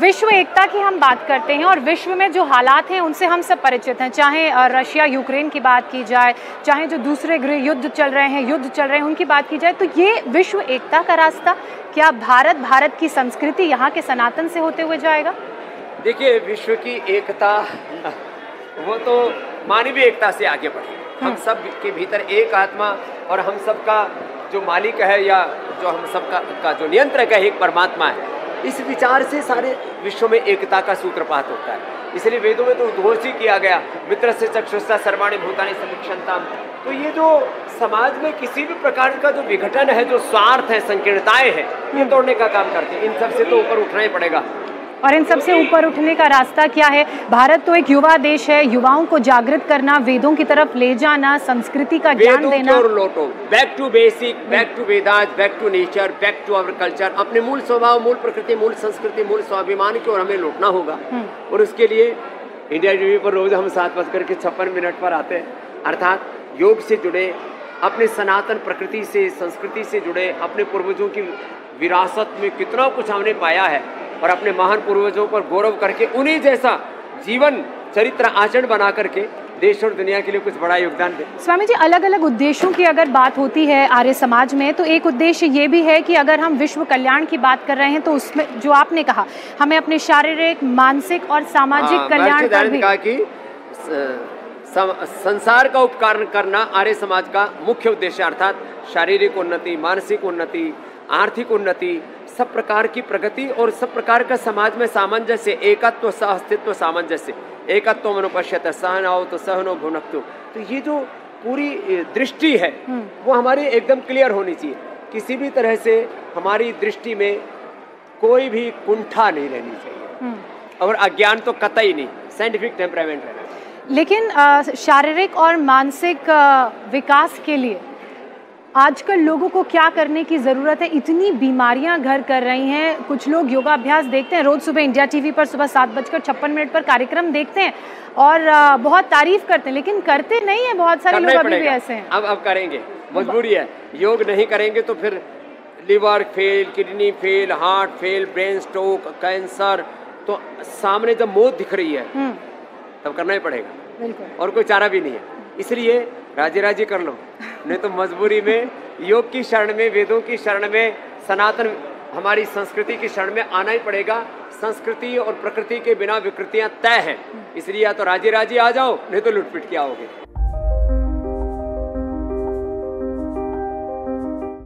विश्व एकता की हम बात करते हैं और विश्व में जो हालात हैं उनसे हम सब परिचित हैं, चाहे रशिया यूक्रेन की बात की जाए, चाहे जो दूसरे गृह युद्ध चल रहे हैं उनकी बात की जाए, तो ये विश्व एकता का रास्ता क्या भारत की संस्कृति यहाँ के सनातन से होते हुए जाएगा? देखिए, विश्व की एकता वो तो मानवीय एकता से आगे बढ़ी। हम सब के भीतर एक आत्मा और हम सब का जो मालिक है या जो हम सब का जो नियंत्रक है एक परमात्मा है। इस विचार से सारे विश्व में एकता का सूत्रपात होता है। इसलिए वेदों में तो उद्घोष ही किया गया, मित्र से चक्षुषा सर्वाणि भूतानि समीक्षन्ताम। तो ये जो समाज में किसी भी प्रकार का जो विघटन है, जो स्वार्थ है, संकीर्णताएं हैं, ये तोड़ने का काम करते हैं। इन सब से तो ऊपर उठना ही पड़ेगा। और इन सबसे ऊपर उठने का रास्ता क्या है? भारत तो एक युवा देश है, युवाओं को जागृत करना, वेदों की तरफ ले जाना, संस्कृति का ज्ञान देना। और लौटो, back to basic, back to Vedanta, back to nature, back to our culture. अपने मूल स्वभाव, मूल प्रकृति, मूल संस्कृति, मूल स्वाभिमान की ओर हमें लौटना होगा। और उसके लिए इंडिया टीवी पर रोज हम 7:56 पर आते हैं। अर्थात योग से जुड़े, अपने सनातन प्रकृति से, संस्कृति से जुड़े, अपने पूर्वजों की विरासत में कितना कुछ हमने पाया है और अपने महान पूर्वजों पर गौरव करके उन्हीं जैसा जीवन चरित्र आचरण बना करके देश और दुनिया के लिए कुछ बड़ा योगदान दे। स्वामी जी, अलग अलग उद्देश्यों की अगर बात होती है आर्य समाज में, तो एक उद्देश्य ये भी है कि अगर हम विश्व कल्याण की बात कर रहे हैं तो उसमें जो आपने कहा, हमें अपने शारीरिक, मानसिक और सामाजिक कल्याण पर भी कहा कि संसार का उपकार करना आर्य समाज का मुख्य उद्देश्य। अर्थात शारीरिक उन्नति, मानसिक उन्नति, आर्थिक उन्नति, सब प्रकार की प्रगति और सब प्रकार का समाज में सामंजस्य, एकत्व, सहअस्तित्व, सामंजस्य। एकत्व मनुपश्यत सहनौ तो सहनो भुनक्तु। तो ये जो पूरी दृष्टि है वो हमारी एकदम क्लियर होनी चाहिए। किसी भी तरह से हमारी दृष्टि में कोई भी कुंठा नहीं रहनी चाहिए और अज्ञान तो कतई नहीं, साइंटिफिक टेम्परामेंट रहना। लेकिन शारीरिक और मानसिक विकास के लिए आजकल लोगों को क्या करने की ज़रूरत है? इतनी बीमारियां घर कर रही हैं। कुछ लोग योगाभ्यास देखते हैं, रोज़ सुबह इंडिया टीवी पर सुबह 7:56 पर कार्यक्रम देखते हैं और बहुत तारीफ करते हैं, लेकिन करते नहीं है। बहुत सारे लोग अभी भी ऐसे हैं। अब करेंगे, मजबूरी है। योग नहीं करेंगे तो फिर liver fail, kidney fail, heart fail, brain stroke, cancer, तो सामने जब मौत दिख रही है तब करना ही पड़ेगा और कोई चारा भी नहीं है। इसलिए राजी कर लो, नहीं तो मजबूरी में योग की शरण में, वेदों की शरण में, सनातन हमारी संस्कृति की शरण में आना ही पड़ेगा। संस्कृति और प्रकृति के बिना विकृतियां तय हैं। इसलिए या तो राजी आ जाओ, नहीं तो लुटपिट के आओगे।